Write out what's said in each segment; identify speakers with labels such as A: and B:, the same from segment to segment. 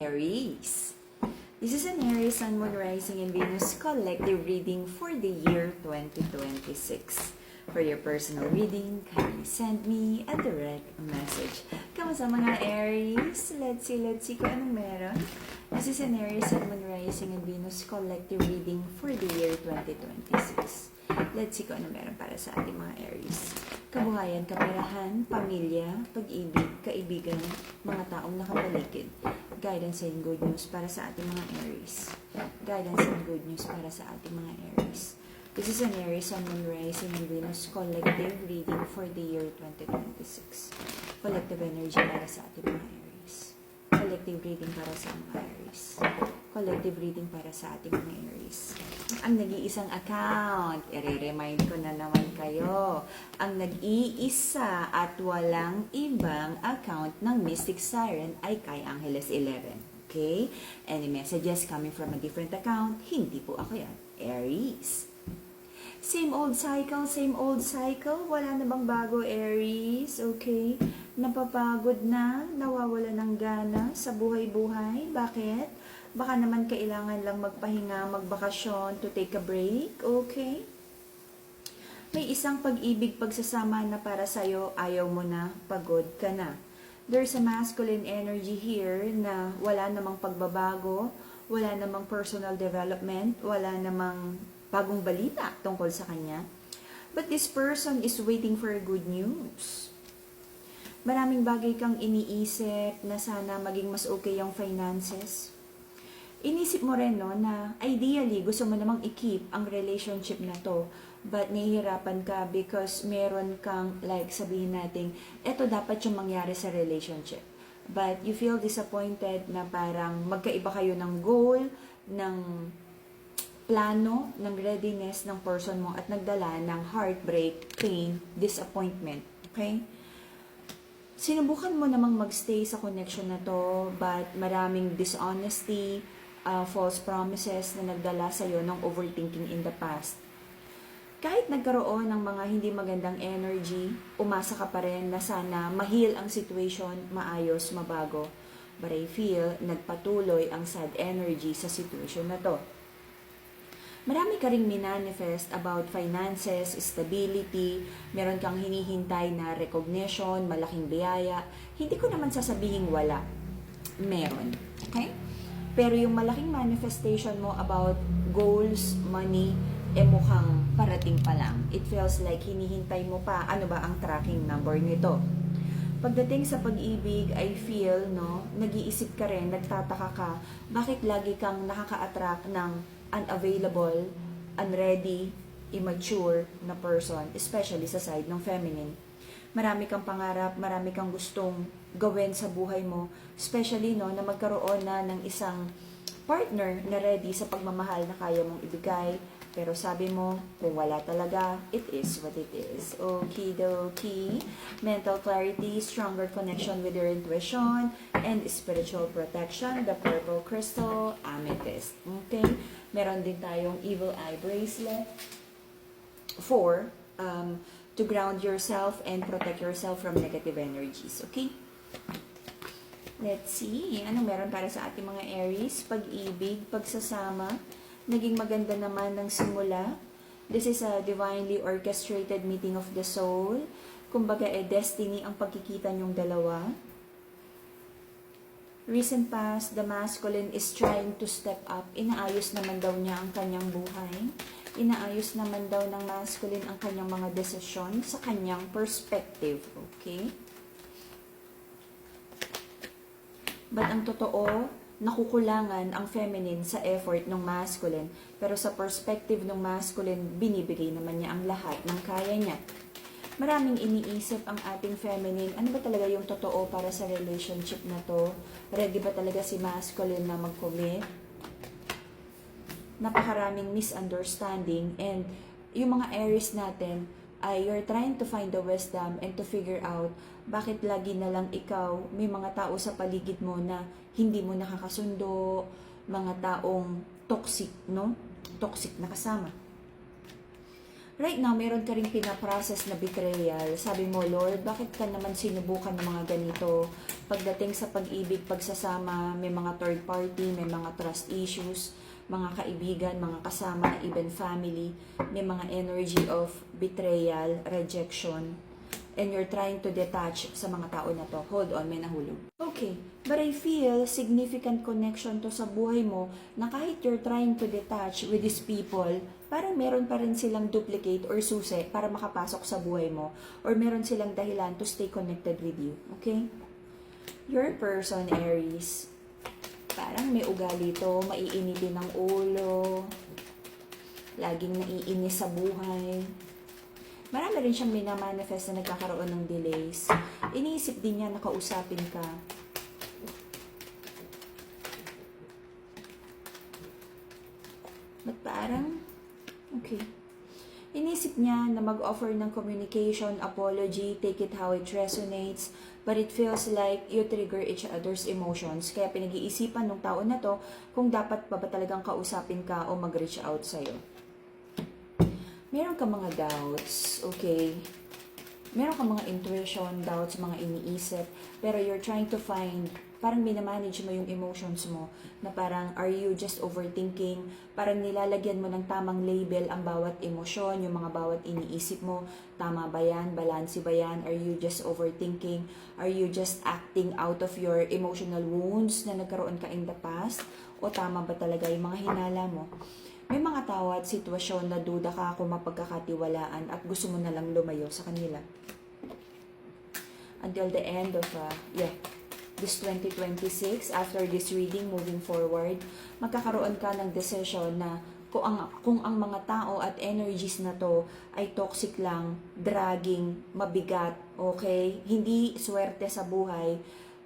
A: Aries. This is an Aries Sun, Moon, Rising, and Venus collective reading for the year 2026. For your personal reading, kindly send me a direct message. Kamusta mga Aries? Let's see kung anong meron. This is an Aries Sun, Moon, Rising, and Venus collective reading for the year 2026. Let's see kung anong meron para sa ating mga Aries. Kabuhayan, kaperahan, pamilya, pag-ibig, kaibigan, mga taong nakapaligid. Guidance and good news para sa ating mga Aries. Guidance and good news para sa ating mga Aries. This is an Aries Sun, Moon, Rising, and Venus collective reading for the year 2026. Collective energy para sa ating mga Aries. Collective reading para sa mga Aries. Collective reading para sa ating mga Aries. Ang nag-iisang account, i-remind ko na naman kayo, ang nag-iisa at walang ibang account ng Mystic Siren ay kay Angeles 11. Okay? Any messages coming from a different account, hindi po ako yan. Aries. Same old cycle. Wala na bang bago, Aries? Okay? Napapagod na, nawawala ng gana sa buhay-buhay. Bakit? Baka naman kailangan lang magpahinga, magbakasyon, to take a break. Okay? May isang pag-ibig, pagsasama na para sa'yo, ayaw mo na, pagod ka na. There's a masculine energy here na wala namang pagbabago, wala namang personal development, wala namang bagong balita tungkol sa kanya. But this person is waiting for good news. Maraming bagay kang iniisip na sana maging mas okay yung finances. Inisip mo rin, no, na ideally gusto mo namang i-keep ang relationship na to, but nahihirapan ka because meron kang, like sabihin natin, eto dapat yung mangyari sa relationship. But you feel disappointed na parang magkaiba kayo ng goal, ng plano, ng readiness ng person mo at nagdala ng heartbreak, pain, disappointment. Okay? Sinubukan mo namang magstay sa connection na to, but maraming dishonesty, false promises na nagdala sa'yo ng overthinking in the past. Kahit nagkaroon ng mga hindi magandang energy, umasa ka pa rin na sana ma-heal ang situation, maayos, mabago. But I feel nagpatuloy ang sad energy sa situation na to. Marami ka ring minanifest about finances, stability, meron kang hinihintay na recognition, malaking biyaya. Hindi ko naman sasabihing wala. Meron. Okay? Pero yung malaking manifestation mo about goals, money, mukhang parating pa lang. It feels like hinihintay mo pa, ano ba ang tracking number nito. Pagdating sa pag-ibig, I feel, no, nag-iisip ka rin, nagtataka ka, bakit lagi kang nakaka-attract ng unavailable, unready, immature na person, especially sa side ng feminine. Marami kang pangarap, marami kang gustong gawin sa buhay mo, especially no, na magkaroon na ng isang partner na ready sa pagmamahal na kaya mong ibigay. Pero sabi mo, kung wala talaga, it is what it is. Okie-dokie. Mental clarity, stronger connection with your intuition, and spiritual protection, the purple crystal, amethyst. Okay? Meron din tayong evil eye bracelet for to ground yourself and protect yourself from negative energies. Okay? Let's see. Anong meron para sa ating mga Aries? Pag-ibig, pagsasama. Naging maganda naman ng simula. This is a divinely orchestrated meeting of the soul. Kumbaga, destiny ang pagkikita niyong dalawa. Recent past, the masculine is trying to step up. Inaayos naman daw niya ang kanyang buhay. Inaayos naman daw ng masculine ang kanyang mga desisyon sa kanyang perspective. Okay? But ang totoo, nakukulangan ang feminine sa effort ng masculine. Pero sa perspective ng masculine, binibigay naman niya ang lahat ng kaya niya. Maraming iniisip ang ating feminine, ano ba talaga yung totoo para sa relationship na to? Ready ba talaga si masculine na mag-commit? Napakaraming misunderstanding, and yung mga Aries natin ay you're trying to find the wisdom and to figure out bakit lagi na lang ikaw, may mga tao sa paligid mo na hindi mo nakakasundo, mga taong toxic, no? Toxic na kasama. Right now, meron ka rin pinaprocess na betrayal. Sabi mo, Lord, bakit ka naman sinubukan ng mga ganito? Pagdating sa pag-ibig, pagsasama, may mga third party, may mga trust issues, mga kaibigan, mga kasama, even family, may mga energy of betrayal, rejection, and you're trying to detach sa mga tao na to. Hold on, may nahulog. Okay, but I feel significant connection to sa buhay mo na kahit you're trying to detach with these people, parang meron pa rin silang duplicate or susi para makapasok sa buhay mo, or meron silang dahilan to stay connected with you. Okay? Your person, Aries, parang may ugali to, maiinitin ng ulo, laging naiinis sa buhay. Marami rin siyang minamanifest na nagkakaroon ng delays. Iniisip din niya na kausapin ka. But parang, okay. Iniisip niya na mag-offer ng communication, apology, take it how it resonates, but it feels like you trigger each other's emotions. Kaya pinag-iisipan ng tao na to kung dapat pa ba talagang kausapin ka o mag-reach out sa'yo. Meron ka mga doubts, okay? Meron ka mga intuition, doubts, mga iniisip, pero you're trying to find, parang minamanage mo yung emotions mo, na parang, are you just overthinking? Parang nilalagyan mo ng tamang label ang bawat emosyon, yung mga bawat iniisip mo, tama ba yan? Balanse ba yan? Are you just overthinking? Are you just acting out of your emotional wounds na nagkaroon ka in the past? O tama ba talaga yung mga hinala mo? May mga tao at sitwasyon na duda ka kung mapagkakatiwalaan at gusto mo na lang lumayo sa kanila. Until the end of, this 2026, after this reading, moving forward, magkakaroon ka ng decision na kung ang mga tao at energies na to ay toxic lang, dragging, mabigat, okay? Hindi swerte sa buhay,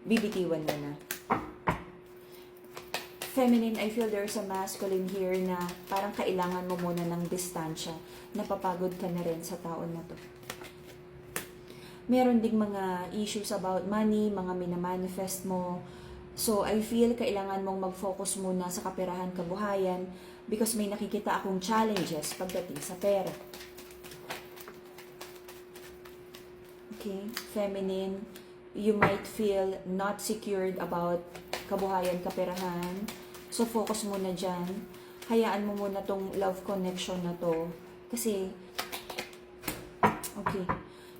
A: bibitiwan mo na. Feminine, I feel there's a masculine here na parang kailangan mo muna ng distansya. Napapagod ka na rin sa taon na to. Meron ding mga issues about money, mga minamanifest mo. So, I feel kailangan mong mag-focus muna sa kaperahan, kabuhayan, because may nakikita akong challenges pagdating sa pera. Okay? Feminine, you might feel not secured about kabuhayan, kaperahan. So, focus muna dyan. Hayaan mo muna tong love connection na to. Kasi, okay,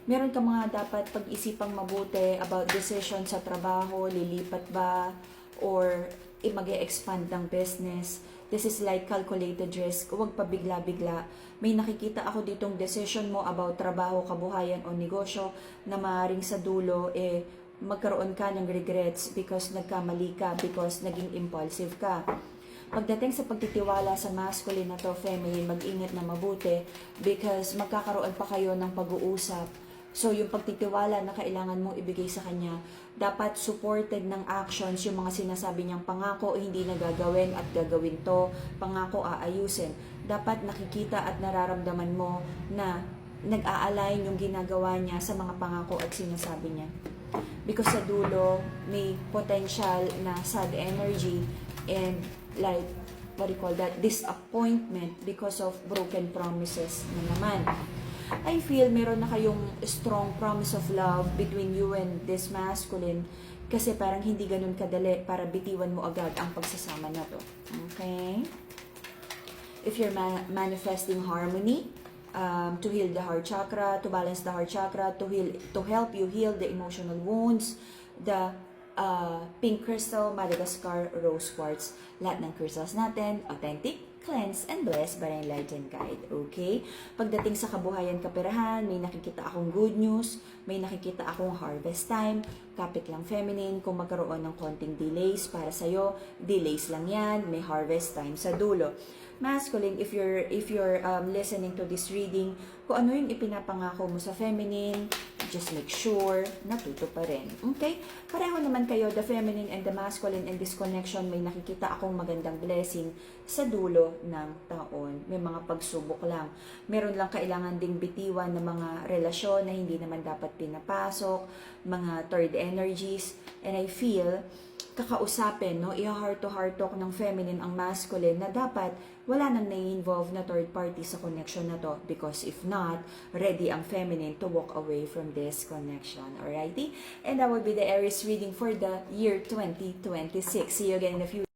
A: meron ka mga dapat pag-isipang mabuti about decision sa trabaho, lilipat ba, or mag-e-expand ng business. This is like calculated risk. Huwag pa bigla-bigla. May nakikita ako ditong decision mo about trabaho, kabuhayan, o negosyo na maaaring sa dulo, magkaroon ka ng regrets because nagkamali ka, because naging impulsive ka. Pagdating sa pagtitiwala sa masculine na to, feminine, mag-ingat na mabuti because magkakaroon pa kayo ng pag-uusap. So, yung pagtitiwala na kailangan mong ibigay sa kanya, dapat supported ng actions, yung mga sinasabi niyang pangako, hindi na gagawin at gagawin to, pangako aayusin. Dapat nakikita at nararamdaman mo na nag-a-align yung ginagawa niya sa mga pangako at sinasabi niya. Because sa dulo, may potential na sad energy and like, what do you call that, disappointment because of broken promises na naman. I feel meron na kayong strong promise of love between you and this masculine kasi parang hindi ganun kadali para bitiwan mo agad ang pagsasama na to. Okay? If you're manifesting harmony, to heal the heart chakra, to balance the heart chakra, to help you heal the emotional wounds, the pink crystal, Madagascar rose quartz. Lahat ng crystals natin, authentic, cleanse, and blessed by enlightened guide. Okay? Pagdating sa kabuhayan, kaperahan, may nakikita akong good news, may nakikita akong harvest time, kapit lang feminine, kung magkaroon ng konting delays para sa'yo, delays lang yan, may harvest time sa dulo. Masculine, if you're listening to this reading, kung ano yung ipinapangako mo sa feminine, just make sure natuto pa rin. Okay? Pareho naman kayo, the feminine and the masculine in this connection, may nakikita akong magandang blessing sa dulo ng taon. May mga pagsubok lang. Meron lang kailangan ding bitiwan ng mga relasyon na hindi naman dapat pinapasok, mga third energies, and I feel kakausapin, no? I-heart to heart talk ng feminine ang masculine na dapat wala nang nai-involve na third party sa connection na to, because if not, ready ang feminine to walk away from this connection. Alrighty? And that will be the Aries reading for the year 2026. See you again in the future.